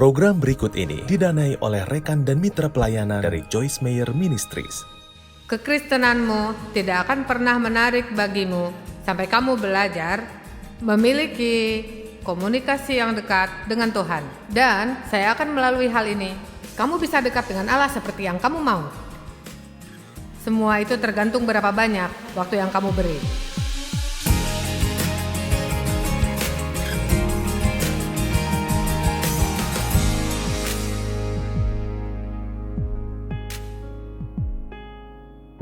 Program berikut ini didanai oleh rekan dan mitra pelayanan dari Joyce Meyer Ministries. Kekristenanmu tidak akan pernah menarik bagimu sampai kamu belajar memiliki komunikasi yang dekat dengan Tuhan. Dan saya akan melalui hal ini, kamu bisa dekat dengan Allah seperti yang kamu mau. Semua itu tergantung berapa banyak waktu yang kamu beri.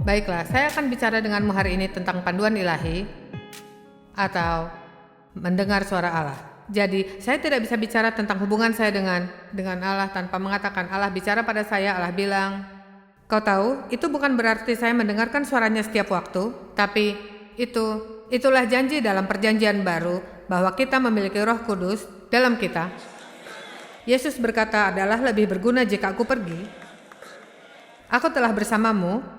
Baiklah, saya akan bicara denganmu hari ini tentang panduan ilahi atau mendengar suara Allah. Jadi, saya tidak bisa bicara tentang hubungan saya dengan Allah tanpa mengatakan Allah bicara pada saya, Allah bilang, kau tahu, itu bukan berarti saya mendengarkan suaranya setiap waktu, tapi itulah janji dalam perjanjian baru bahwa kita memiliki Roh Kudus dalam kita. Yesus berkata, adalah lebih berguna jika aku pergi. Aku telah bersamamu,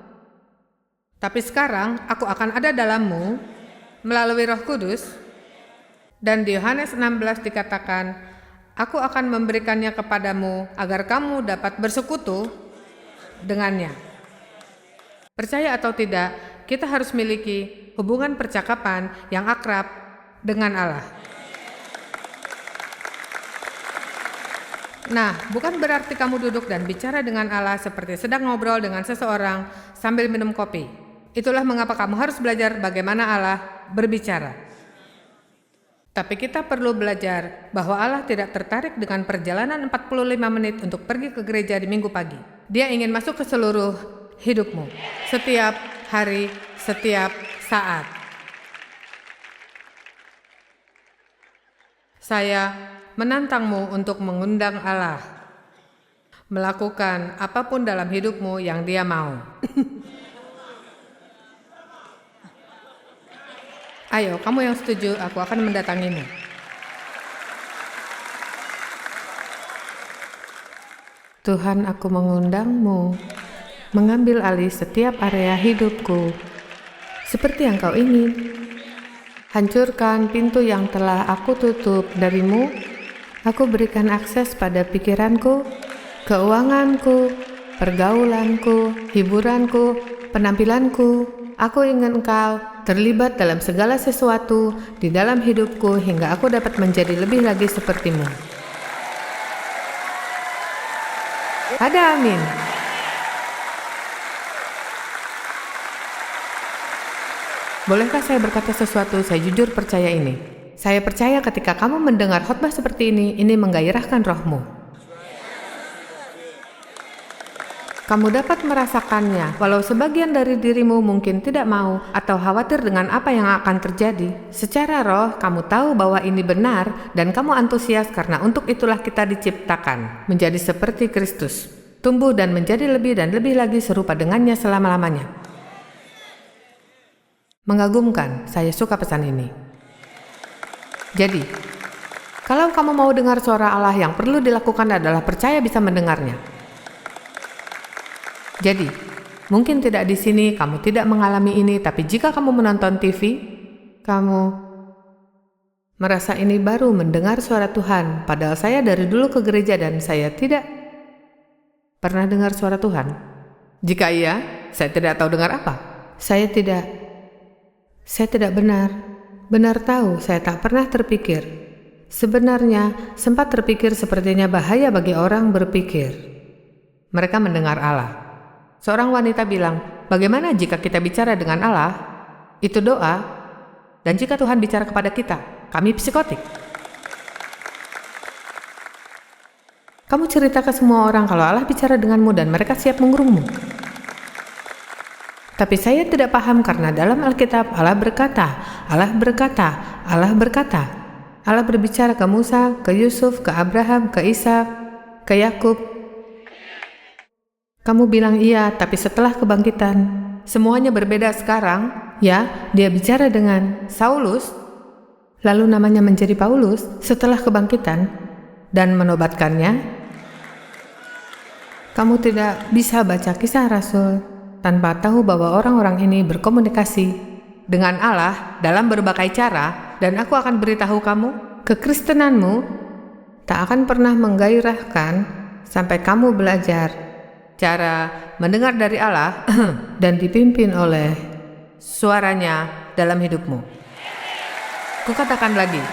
tapi sekarang aku akan ada dalammu melalui Roh Kudus. Dan di Yohanes 16 dikatakan, aku akan memberikannya kepadamu agar kamu dapat bersekutu dengannya. Percaya atau tidak, kita harus miliki hubungan percakapan yang akrab dengan Allah. Nah, bukan berarti kamu duduk dan bicara dengan Allah seperti sedang ngobrol dengan seseorang sambil minum kopi. Itulah mengapa kamu harus belajar bagaimana Allah berbicara. Tapi kita perlu belajar bahwa Allah tidak tertarik dengan perjalanan 45 menit untuk pergi ke gereja di minggu pagi. Dia ingin masuk ke seluruh hidupmu, setiap hari, setiap saat. Saya menantangmu untuk mengundang Allah, melakukan apapun dalam hidupmu yang Dia mau. Ayo, kamu yang setuju, aku akan mendatangimu. Tuhan, aku mengundangmu, mengambil alih setiap area hidupku, seperti yang kau ingin. Hancurkan pintu yang telah aku tutup darimu. Aku berikan akses pada pikiranku, keuanganku, pergaulanku, hiburanku, penampilanku. Aku ingin engkau terlibat dalam segala sesuatu di dalam hidupku hingga aku dapat menjadi lebih lagi sepertimu. Ada amin. Bolehkah saya berkata sesuatu? Saya jujur percaya ini. Saya percaya ketika kamu mendengar khotbah seperti ini menggairahkan rohmu. Kamu dapat merasakannya, walau sebagian dari dirimu mungkin tidak mau atau khawatir dengan apa yang akan terjadi. Secara roh, kamu tahu bahwa ini benar dan kamu antusias karena untuk itulah kita diciptakan, menjadi seperti Kristus, tumbuh dan menjadi lebih dan lebih lagi serupa dengannya selama-lamanya. Mengagumkan, saya suka pesan ini. Jadi, kalau kamu mau dengar suara Allah, yang perlu dilakukan adalah percaya bisa mendengarnya. Jadi, mungkin tidak di sini kamu tidak mengalami ini, tapi jika kamu menonton TV, kamu merasa ini baru mendengar suara Tuhan. Padahal saya dari dulu ke gereja dan saya tidak pernah dengar suara Tuhan. Jika iya, saya tidak tahu dengar apa. Saya tidak benar tahu, saya tak pernah terpikir. Sebenarnya, sempat terpikir sepertinya bahaya bagi orang berpikir mereka mendengar Allah. Seorang wanita bilang, bagaimana jika kita bicara dengan Allah? Itu doa. Dan jika Tuhan bicara kepada kita, kami psikotik. Kamu cerita ke semua orang kalau Allah bicara denganmu dan mereka siap mengurungmu. Tapi saya tidak paham karena dalam Alkitab Allah berkata, Allah berbicara ke Musa, ke Yusuf, ke Abraham, ke Ishak, ke Yakub. Kamu bilang iya, tapi setelah kebangkitan, semuanya berbeda sekarang. Ya, dia bicara dengan Saulus, lalu namanya menjadi Paulus setelah kebangkitan dan menobatkannya. Kamu tidak bisa baca Kisah Rasul tanpa tahu bahwa orang-orang ini berkomunikasi dengan Allah dalam berbagai cara, dan aku akan beritahu kamu, kekristenanmu tak akan pernah menggairahkan sampai kamu belajar cara mendengar dari Allah dan dipimpin oleh suaranya dalam hidupmu. Kukatakan lagi,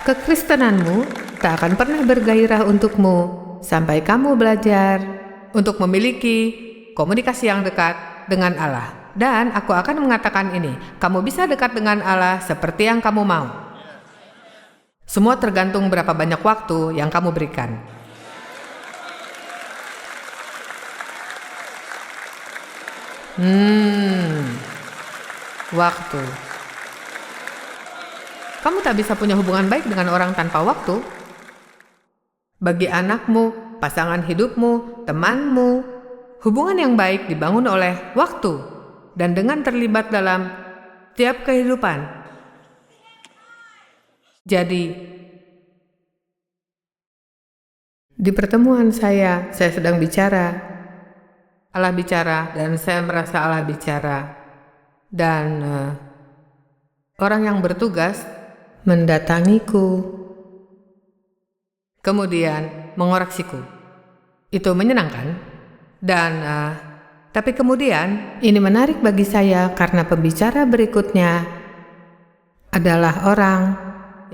kekristenanmu tak akan pernah bergairah untukmu sampai kamu belajar untuk memiliki komunikasi yang dekat dengan Allah. Dan aku akan mengatakan ini, kamu bisa dekat dengan Allah seperti yang kamu mau. Semua tergantung berapa banyak waktu yang kamu berikan. Waktu. Kamu tak bisa punya hubungan baik dengan orang tanpa waktu. Bagi anakmu, pasangan hidupmu, temanmu, hubungan yang baik dibangun oleh waktu dan dengan terlibat dalam tiap kehidupan. Jadi, di pertemuan saya sedang bicara, Allah bicara, dan saya merasa Allah bicara. Dan orang yang bertugas mendatangiku, kemudian mengoreksiku. Itu menyenangkan. Dan tapi kemudian ini menarik bagi saya karena pembicara berikutnya adalah orang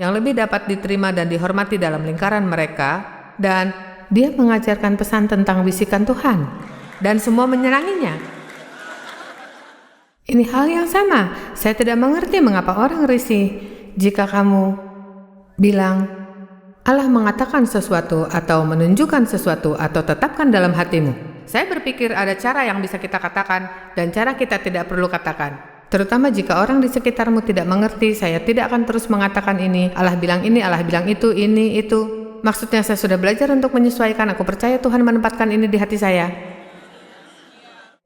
yang lebih dapat diterima dan dihormati dalam lingkaran mereka, dan dia mengajarkan pesan tentang bisikan Tuhan dan semua menyenanginya. Ini hal yang sama. Saya tidak mengerti mengapa orang risih jika kamu bilang Allah mengatakan sesuatu atau menunjukkan sesuatu atau tetapkan dalam hatimu. Saya berpikir ada cara yang bisa kita katakan dan cara kita tidak perlu katakan. Terutama jika orang di sekitarmu tidak mengerti, saya tidak akan terus mengatakan ini, Allah bilang ini, Allah bilang itu, ini, itu. Maksudnya saya sudah belajar untuk menyesuaikan, aku percaya Tuhan menempatkan ini di hati saya.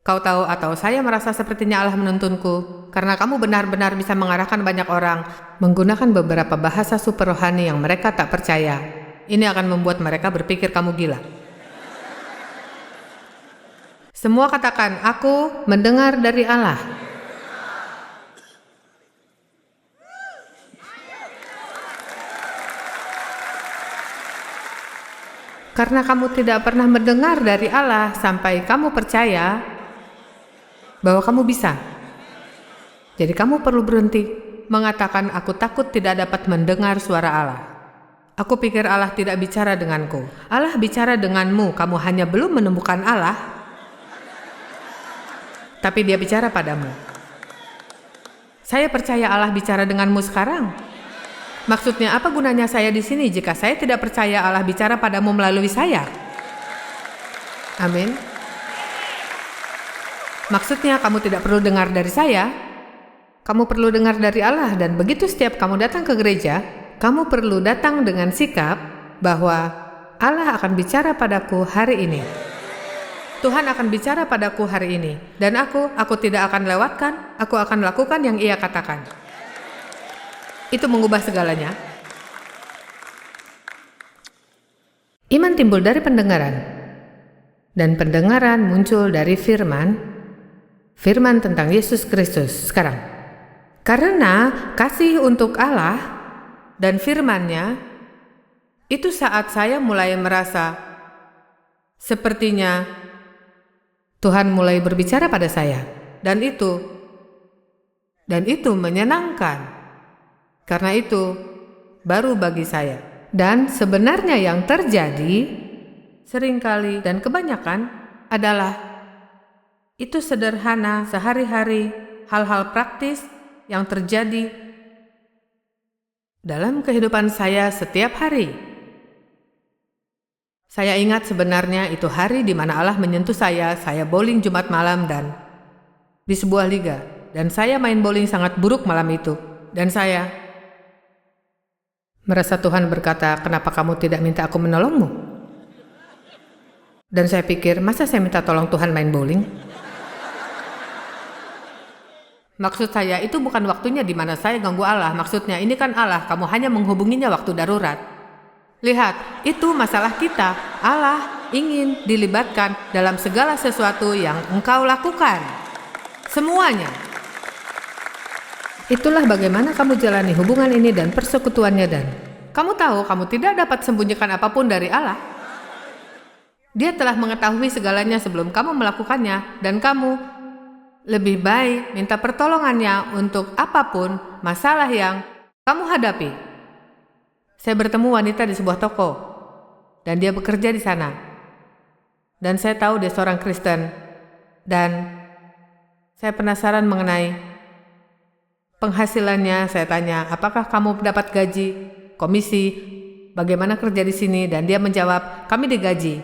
Kau tahu atau saya merasa sepertinya Allah menuntunku, karena kamu benar-benar bisa mengarahkan banyak orang menggunakan beberapa bahasa super rohani yang mereka tak percaya. Ini akan membuat mereka berpikir kamu gila. Semua katakan, aku mendengar dari Allah. Karena kamu tidak pernah mendengar dari Allah sampai kamu percaya bahwa kamu bisa. Jadi kamu perlu berhenti mengatakan, aku takut tidak dapat mendengar suara Allah. Aku pikir Allah tidak bicara denganku. Allah bicara denganmu, kamu hanya belum menemukan Allah. Tapi dia bicara padamu. Saya percaya Allah bicara denganmu sekarang. Maksudnya apa gunanya saya di sini jika saya tidak percaya Allah bicara padamu melalui saya? Amin. Maksudnya kamu tidak perlu dengar dari saya. Kamu perlu dengar dari Allah, dan begitu setiap kamu datang ke gereja, kamu perlu datang dengan sikap bahwa Allah akan bicara padaku hari ini. Tuhan akan bicara padaku hari ini, dan aku tidak akan lewatkan, aku akan lakukan yang Ia katakan. Itu mengubah segalanya. Iman timbul dari pendengaran, dan pendengaran muncul dari firman tentang Yesus Kristus. Sekarang, karena kasih untuk Allah dan firman-Nya, itu saat saya mulai merasa sepertinya Tuhan mulai berbicara pada saya, dan itu menyenangkan. Karena itu baru bagi saya. Dan sebenarnya yang terjadi seringkali dan kebanyakan adalah itu sederhana, sehari-hari, hal-hal praktis yang terjadi dalam kehidupan saya setiap hari. Saya ingat sebenarnya itu hari di mana Allah menyentuh saya bowling Jumat malam dan di sebuah liga, dan saya main bowling sangat buruk malam itu, dan saya merasa Tuhan berkata, kenapa kamu tidak minta aku menolongmu? Dan saya pikir, masa saya minta tolong Tuhan main bowling? Maksud saya, itu bukan waktunya di mana saya ganggu Allah. Maksudnya, ini kan Allah, kamu hanya menghubunginya waktu darurat. Lihat, itu masalah kita. Allah ingin dilibatkan dalam segala sesuatu yang engkau lakukan. Semuanya. Itulah bagaimana kamu jalani hubungan ini dan persekutuannya, dan Kamu tahu kamu tidak dapat sembunyikan apapun dari Allah. Dia telah mengetahui segalanya sebelum kamu melakukannya, dan kamu lebih baik minta pertolongannya untuk apapun masalah yang kamu hadapi. Saya bertemu wanita di sebuah toko, dan dia bekerja di sana. Dan saya tahu dia seorang Kristen, dan saya penasaran mengenai penghasilannya. Saya tanya, apakah kamu dapat gaji, komisi, bagaimana kerja di sini? Dan dia menjawab, kami digaji,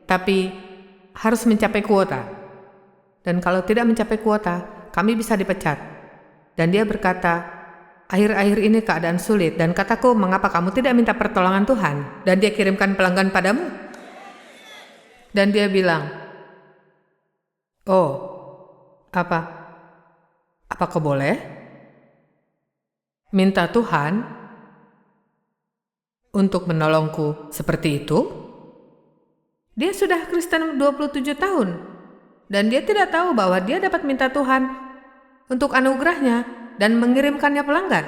tapi harus mencapai kuota. Dan kalau tidak mencapai kuota, kami bisa dipecat. Dan dia berkata, akhir-akhir ini keadaan sulit, dan kataku, mengapa kamu tidak minta pertolongan Tuhan? Dan dia kirimkan pelanggan padamu? Dan dia bilang, oh, apa kau boleh minta Tuhan untuk menolongku seperti itu? Dia sudah Kristen 27 tahun. Dan dia tidak tahu bahwa dia dapat minta Tuhan untuk anugerahnya dan mengirimkannya pelanggan.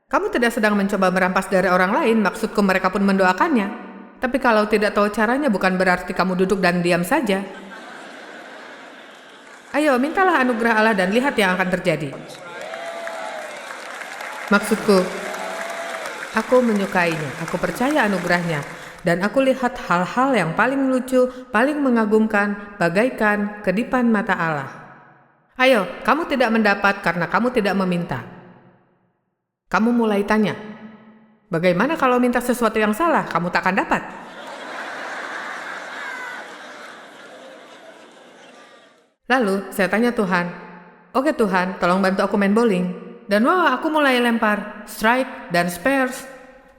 Kamu tidak sedang mencoba merampas dari orang lain, maksudku mereka pun mendoakannya. Tapi kalau tidak tahu caranya bukan berarti kamu duduk dan diam saja. Ayo, mintalah anugerah Allah dan lihat yang akan terjadi. Maksudku, aku menyukainya, aku percaya anugerahnya. Dan aku lihat hal-hal yang paling lucu, paling mengagumkan, bagaikan kedipan mata Allah. Ayo, kamu tidak mendapat karena kamu tidak meminta. Kamu mulai tanya, bagaimana kalau minta sesuatu yang salah, kamu tak akan dapat? Lalu, saya tanya Tuhan, oke Tuhan, tolong bantu aku main bowling. Dan aku mulai lempar strike dan spares.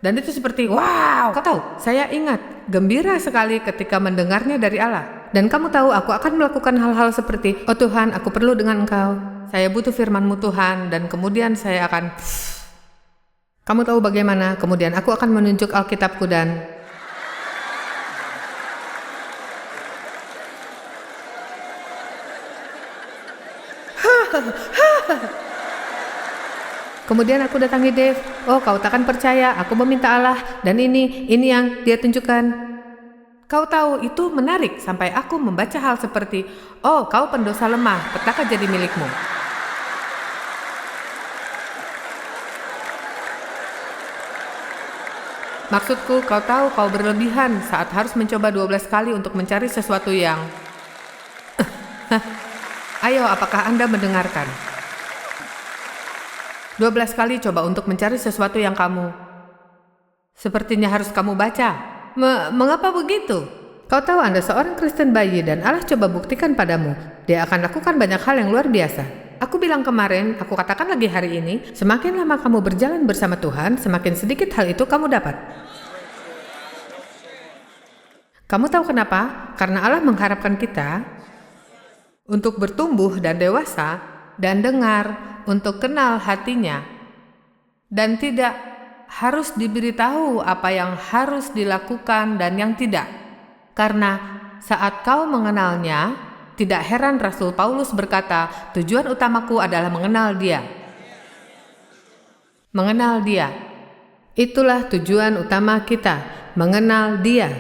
Dan itu seperti, wow, kau tahu, saya ingat, gembira sekali ketika mendengarnya dari Allah. Dan kamu tahu, aku akan melakukan hal-hal seperti, oh Tuhan, aku perlu dengan Engkau. Saya butuh firman-Mu Tuhan, dan kemudian saya akan, kamu tahu bagaimana, kemudian aku akan menunjuk Alkitabku dan, kemudian aku datangi Dave. Oh, kau takkan percaya, aku meminta Allah dan ini yang dia tunjukkan. Kau tahu, itu menarik sampai aku membaca hal seperti, oh, kau pendosa lemah, petaka jadi milikmu. Maksudku, kau tahu kau berlebihan saat harus mencoba 12 kali untuk mencari sesuatu yang Ayo, apakah Anda mendengarkan? 12 kali coba untuk mencari sesuatu yang kamu sepertinya harus kamu baca. Mengapa begitu? Kau tahu Anda seorang Kristen bayi dan Allah coba buktikan padamu. Dia akan lakukan banyak hal yang luar biasa. Aku bilang kemarin, aku katakan lagi hari ini, semakin lama kamu berjalan bersama Tuhan, semakin sedikit hal itu kamu dapat. Kamu tahu kenapa? Karena Allah mengharapkan kita untuk bertumbuh dan dewasa dan dengar, untuk kenal hatinya, dan tidak harus diberitahu apa yang harus dilakukan dan yang tidak. Karena saat kau mengenalnya, tidak heran Rasul Paulus berkata, tujuan utamaku adalah mengenal dia. Mengenal dia. Itulah tujuan utama kita, mengenal dia,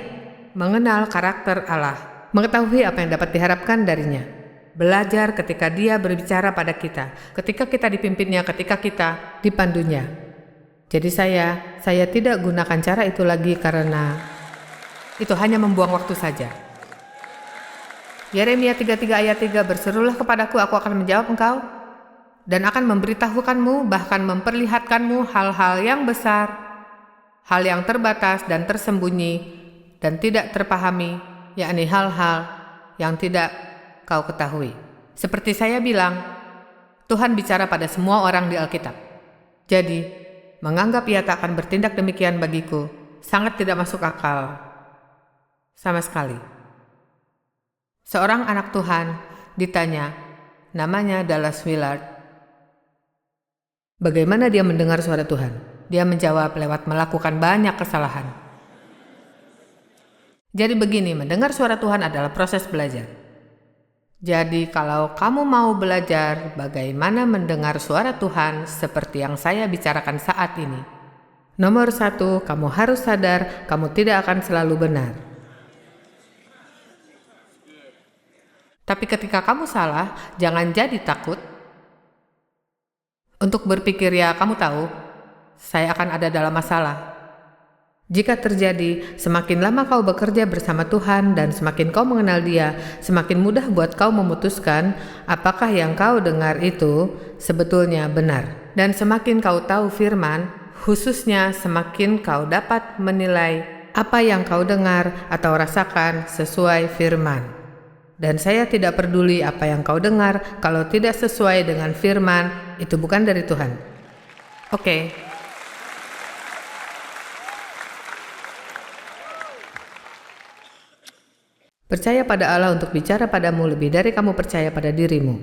mengenal karakter Allah, mengetahui apa yang dapat diharapkan darinya. Belajar ketika dia berbicara pada kita, ketika kita dipimpinnya, ketika kita dipandunya. Jadi saya tidak gunakan cara itu lagi karena itu hanya membuang waktu saja. Yeremia 33 ayat 3, berserulah kepadaku, aku akan menjawab engkau dan akan memberitahukanmu, bahkan memperlihatkanmu hal-hal yang besar, hal yang terbatas dan tersembunyi dan tidak terpahami, yakni hal-hal yang tidak kau ketahui. Seperti saya bilang, Tuhan bicara pada semua orang di Alkitab. Jadi, menganggap ia tak akan bertindak demikian bagiku sangat tidak masuk akal sama sekali. Seorang anak Tuhan ditanya, namanya Dallas Willard, bagaimana dia mendengar suara Tuhan? Dia menjawab, lewat melakukan banyak kesalahan. Jadi begini, mendengar suara Tuhan adalah proses belajar. Jadi kalau kamu mau belajar bagaimana mendengar suara Tuhan seperti yang saya bicarakan saat ini, Nomor satu, kamu harus sadar kamu tidak akan selalu benar. Tapi ketika kamu salah, jangan jadi takut untuk berpikir, ya kamu tahu, saya akan ada dalam masalah. Jika terjadi, semakin lama kau bekerja bersama Tuhan dan semakin kau mengenal Dia, semakin mudah buat kau memutuskan apakah yang kau dengar itu sebetulnya benar. Dan semakin kau tahu firman, khususnya semakin kau dapat menilai apa yang kau dengar atau rasakan sesuai firman. Dan saya tidak peduli apa yang kau dengar, kalau tidak sesuai dengan firman, itu bukan dari Tuhan. Oke. Percaya pada Allah untuk bicara padamu lebih dari kamu percaya pada dirimu.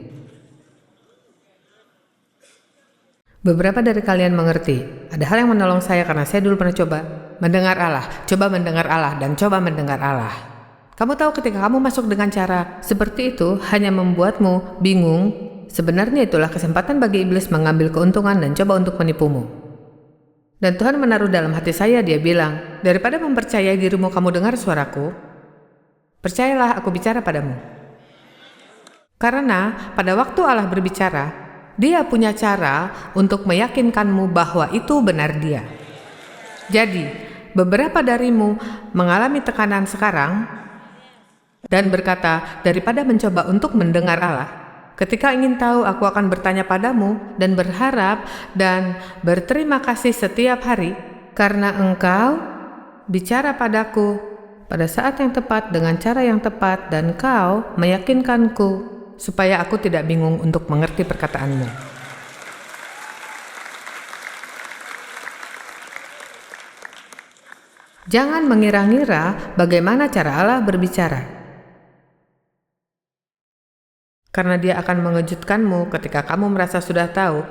Beberapa dari kalian mengerti, ada hal yang menolong saya karena saya dulu pernah coba mendengar Allah, dan coba mendengar Allah. Kamu tahu ketika kamu masuk dengan cara seperti itu hanya membuatmu bingung, sebenarnya itulah kesempatan bagi iblis mengambil keuntungan dan coba untuk menipumu. Dan Tuhan menaruh dalam hati saya, Dia bilang, daripada mempercayai dirimu kamu dengar suaraku, percayalah aku bicara padamu. Karena pada waktu Allah berbicara, Dia punya cara untuk meyakinkanmu bahwa itu benar Dia. Jadi, beberapa darimu mengalami tekanan sekarang dan berkata, daripada mencoba untuk mendengar Allah, ketika ingin tahu aku akan bertanya padamu dan berharap dan berterima kasih setiap hari karena engkau bicara padaku pada saat yang tepat dengan cara yang tepat dan kau meyakinkanku supaya aku tidak bingung untuk mengerti perkataanmu. Jangan mengira-ngira bagaimana cara Allah berbicara, karena Dia akan mengejutkanmu ketika kamu merasa sudah tahu.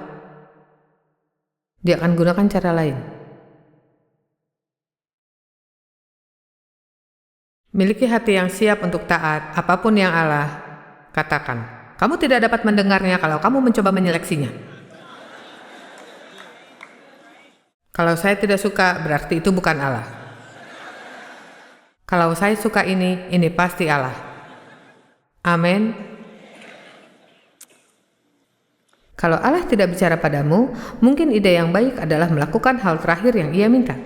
Dia akan gunakan cara lain. Miliki hati yang siap untuk taat apapun yang Allah katakan. Kamu tidak dapat mendengarnya kalau kamu mencoba menyeleksinya. Kalau saya tidak suka, berarti itu bukan Allah. Kalau saya suka ini pasti Allah. Amin. Kalau Allah tidak bicara padamu, mungkin ide yang baik adalah melakukan hal terakhir yang Ia minta.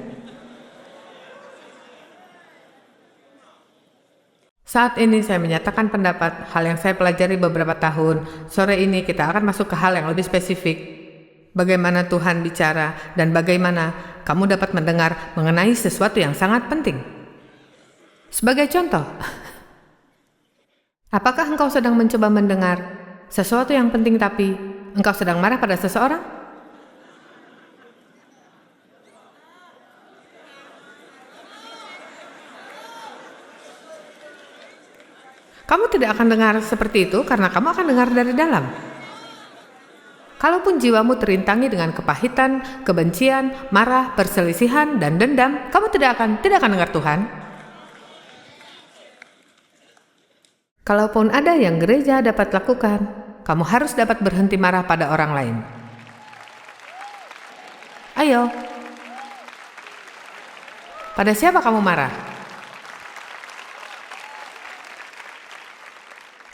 Saat ini saya menyatakan pendapat, hal yang saya pelajari beberapa tahun. Sore ini kita akan masuk ke hal yang lebih spesifik. Bagaimana Tuhan bicara dan bagaimana kamu dapat mendengar mengenai sesuatu yang sangat penting. Sebagai contoh, apakah engkau sedang mencoba mendengar sesuatu yang penting tapi engkau sedang marah pada seseorang? Kamu tidak akan dengar seperti itu karena kamu akan dengar dari dalam. Kalaupun jiwamu terintangi dengan kepahitan, kebencian, marah, perselisihan, dan dendam, kamu tidak akan dengar Tuhan. Kalaupun ada yang gereja dapat lakukan, kamu harus dapat berhenti marah pada orang lain. Ayo. Pada siapa kamu marah?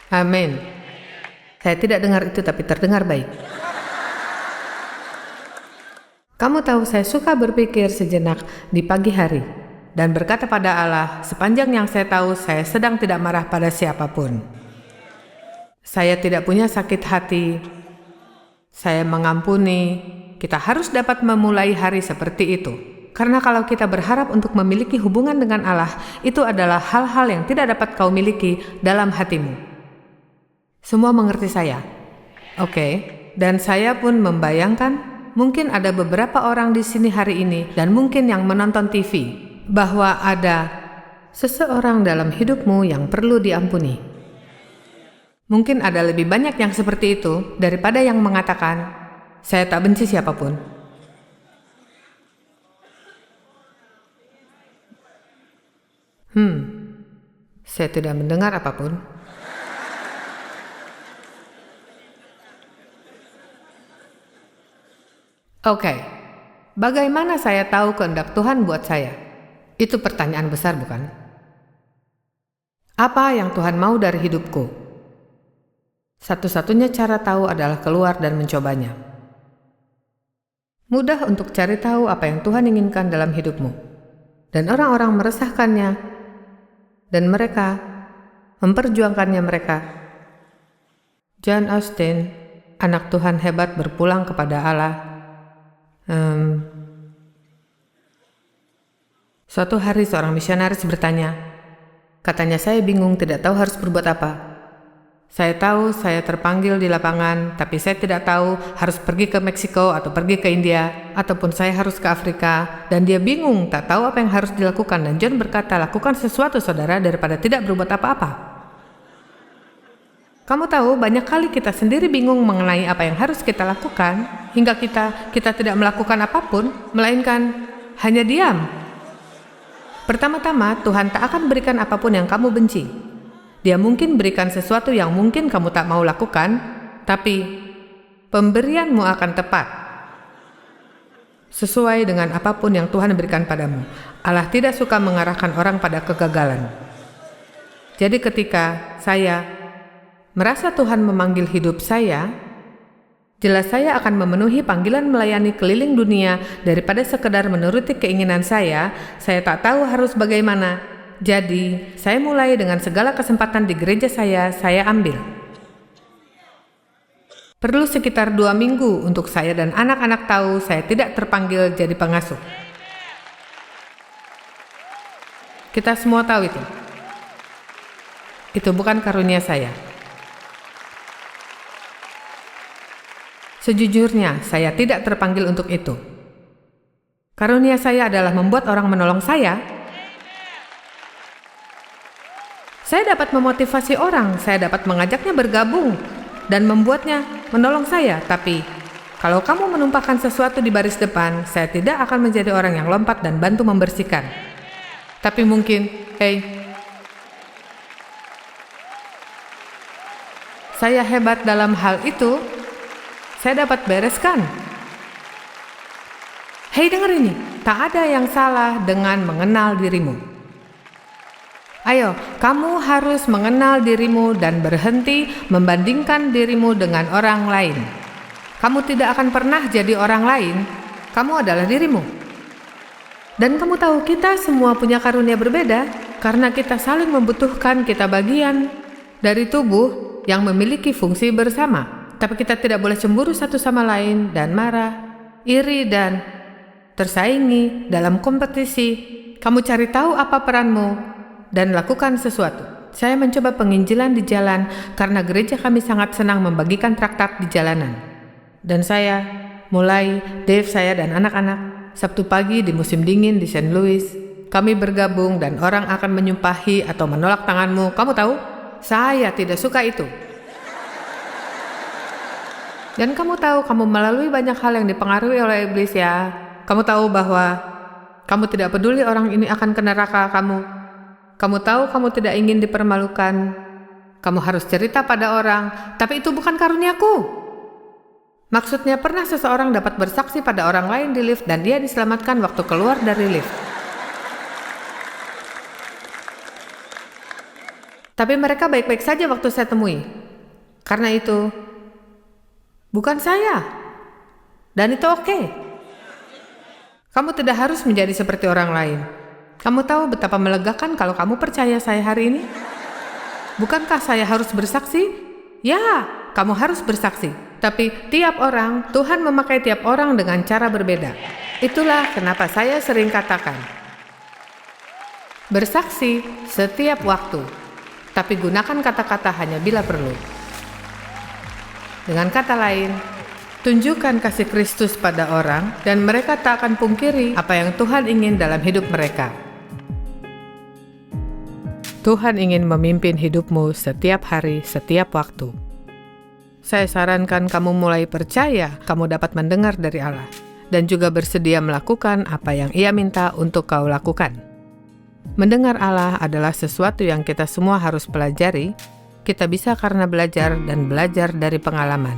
Amin. Saya tidak dengar itu tapi terdengar baik. Kamu tahu saya suka berpikir sejenak di pagi hari dan berkata pada Allah, sepanjang yang saya tahu saya sedang tidak marah pada siapapun. Saya tidak punya sakit hati. Saya mengampuni. Kita harus dapat memulai hari seperti itu. Karena kalau kita berharap untuk memiliki hubungan dengan Allah, itu adalah hal-hal yang tidak dapat kau miliki dalam hatimu. Semua mengerti saya? Oke. Dan saya pun membayangkan mungkin ada beberapa orang di sini hari ini dan mungkin yang menonton TV bahwa ada seseorang dalam hidupmu yang perlu diampuni. Mungkin ada lebih banyak yang seperti itu daripada yang mengatakan, saya tak benci siapapun. Saya tidak mendengar apapun. Oke. Bagaimana saya tahu kehendak Tuhan buat saya? Itu pertanyaan besar, bukan? Apa yang Tuhan mau dari hidupku? Satu-satunya cara tahu adalah keluar dan mencobanya. Mudah untuk cari tahu apa yang Tuhan inginkan dalam hidupmu. Dan orang-orang meresahkannya. Dan mereka memperjuangkannya mereka. John Austin, anak Tuhan hebat berpulang kepada Allah. Suatu hari seorang misionaris bertanya, katanya, saya bingung, tidak tahu harus berbuat apa. Saya tahu saya terpanggil di lapangan, tapi saya tidak tahu harus pergi ke Meksiko atau pergi ke India, ataupun saya harus ke Afrika, dan dia bingung, tak tahu apa yang harus dilakukan. Dan John berkata, lakukan sesuatu saudara daripada tidak berbuat apa-apa. Kamu tahu, banyak kali kita sendiri bingung mengenai apa yang harus kita lakukan, hingga kita tidak melakukan apapun, melainkan hanya diam. Pertama-tama, Tuhan tak akan berikan apapun yang kamu benci. Dia mungkin berikan sesuatu yang mungkin kamu tak mau lakukan, tapi pemberianmu akan tepat sesuai dengan apapun yang Tuhan berikan padamu. Allah tidak suka mengarahkan orang pada kegagalan. Jadi ketika saya merasa Tuhan memanggil hidup saya, jelas saya akan memenuhi panggilan melayani keliling dunia daripada sekedar menuruti keinginan saya tak tahu harus bagaimana. Jadi, saya mulai dengan segala kesempatan di gereja saya ambil. Perlu sekitar 2 minggu untuk saya dan anak-anak tahu saya tidak terpanggil jadi pengasuh. Kita semua tahu itu. Itu bukan karunia saya. Sejujurnya, saya tidak terpanggil untuk itu. Karunia saya adalah membuat orang menolong saya. Saya dapat memotivasi orang, saya dapat mengajaknya bergabung dan membuatnya menolong saya. Tapi, kalau kamu menumpahkan sesuatu di baris depan, saya tidak akan menjadi orang yang lompat dan bantu membersihkan. Tapi mungkin, saya hebat dalam hal itu, saya dapat bereskan. Dengar ini, tak ada yang salah dengan mengenal dirimu. Ayo, kamu harus mengenal dirimu dan berhenti membandingkan dirimu dengan orang lain. Kamu tidak akan pernah jadi orang lain, kamu adalah dirimu. Dan kamu tahu kita semua punya karunia berbeda, karena kita saling membutuhkan, kita bagian dari tubuh yang memiliki fungsi bersama. Tapi kita tidak boleh cemburu satu sama lain dan marah, iri dan tersaingi dalam kompetisi. Kamu cari tahu apa peranmu dan lakukan sesuatu. Saya mencoba penginjilan di jalan karena gereja kami sangat senang membagikan traktat di jalanan. Dan saya mulai, Dave, saya dan anak-anak, Sabtu pagi di musim dingin di St. Louis, kami bergabung dan orang akan menyumpahi atau menolak tanganmu. Kamu tahu, saya tidak suka itu. Dan kamu tahu, kamu melalui banyak hal yang dipengaruhi oleh iblis ya. Kamu tahu bahwa kamu tidak peduli orang ini akan ke neraka kamu. Kamu tahu kamu tidak ingin dipermalukan. Kamu harus cerita pada orang, tapi itu bukan karuniaku. Maksudnya, pernah seseorang dapat bersaksi pada orang lain di lift dan dia diselamatkan waktu keluar dari lift. Tapi mereka baik-baik saja waktu saya temui. Karena itu bukan saya. Dan itu oke. Kamu tidak harus menjadi seperti orang lain. Kamu tahu betapa melegakan kalau kamu percaya saya hari ini? Bukankah saya harus bersaksi? Ya, kamu harus bersaksi. Tapi tiap orang, Tuhan memakai tiap orang dengan cara berbeda. Itulah kenapa saya sering katakan, bersaksi setiap waktu, tapi gunakan kata-kata hanya bila perlu. Dengan kata lain, tunjukkan kasih Kristus pada orang dan mereka tak akan pungkiri apa yang Tuhan ingin dalam hidup mereka. Tuhan ingin memimpin hidupmu setiap hari, setiap waktu. Saya sarankan kamu mulai percaya kamu dapat mendengar dari Allah dan juga bersedia melakukan apa yang Ia minta untuk kau lakukan. Mendengar Allah adalah sesuatu yang kita semua harus pelajari. Kita bisa karena belajar dan belajar dari pengalaman.